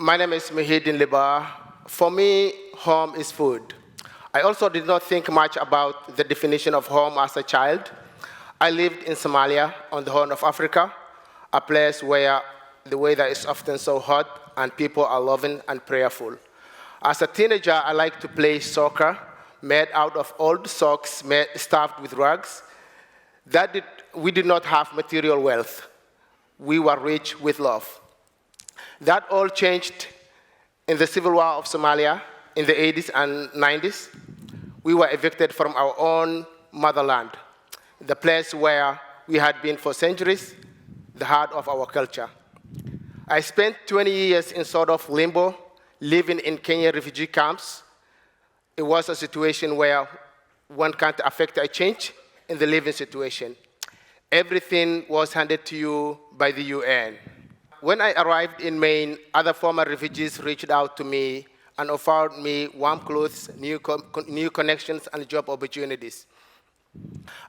My name is Muhyiddin Liba. For me, home is food. I also did not think much about the definition of home as a child. I lived in Somalia, on the Horn of Africa, a place where the weather is often so hot and people are loving and prayerful. As a teenager, I liked to play soccer, made out of old socks stuffed with rags. We did not have material wealth. We were rich with love. That all changed in the civil war of Somalia in the 80s and 90s. We were evicted from our own motherland, the place where we had been for centuries, the heart of our culture. I spent 20 years in sort of limbo, living in Kenya refugee camps. It was a situation where one can't affect a change in the living situation. Everything was handed to you by the UN. When I arrived in Maine, other former refugees reached out to me and offered me warm clothes, new connections, and job opportunities.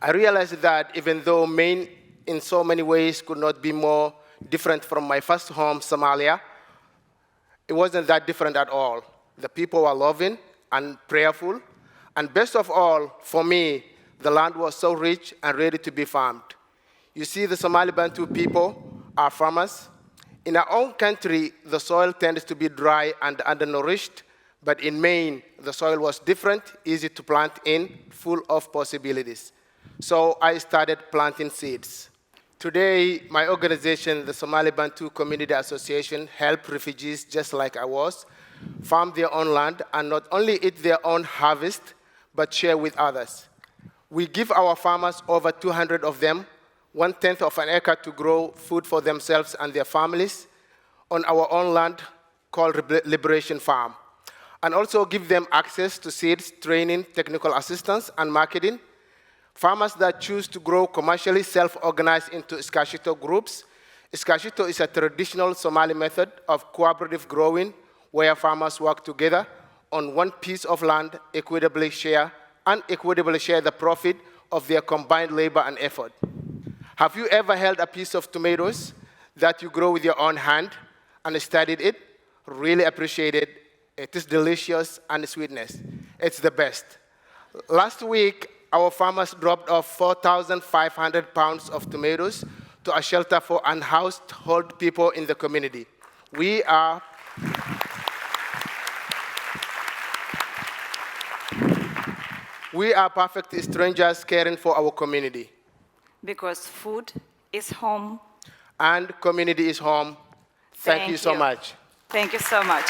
I realized that even though Maine in so many ways could not be more different from my first home, Somalia, it wasn't that different at all. The people were loving and prayerful, and best of all, for me, the land was so rich and ready to be farmed. You see, the Somali Bantu people are farmers. In our own country, the soil tends to be dry and undernourished, but in Maine, the soil was different, easy to plant in, full of possibilities. So I started planting seeds. Today, my organization, the Somali Bantu Community Association, helps refugees just like I was, farm their own land, and not only eat their own harvest, but share with others. We give our farmers, over 200 of them, 1/10 of an acre to grow food for themselves and their families on our own land called Liberation Farm, and also give them access to seeds, training, technical assistance, and marketing. Farmers that choose to grow commercially self-organize into Iskashito groups. Iskashito is a traditional Somali method of cooperative growing where farmers work together on one piece of land, equitably share the profit of their combined labor and effort. Have you ever held a piece of tomatoes that you grow with your own hand and studied it? Really appreciate it. It is delicious and sweetness. It's the best. Last week, our farmers dropped off 4,500 pounds of tomatoes to a shelter for unhoused old people in the community. We are perfect strangers caring for our community. Because food is home. And community is home. Thank you so much. Thank you so much.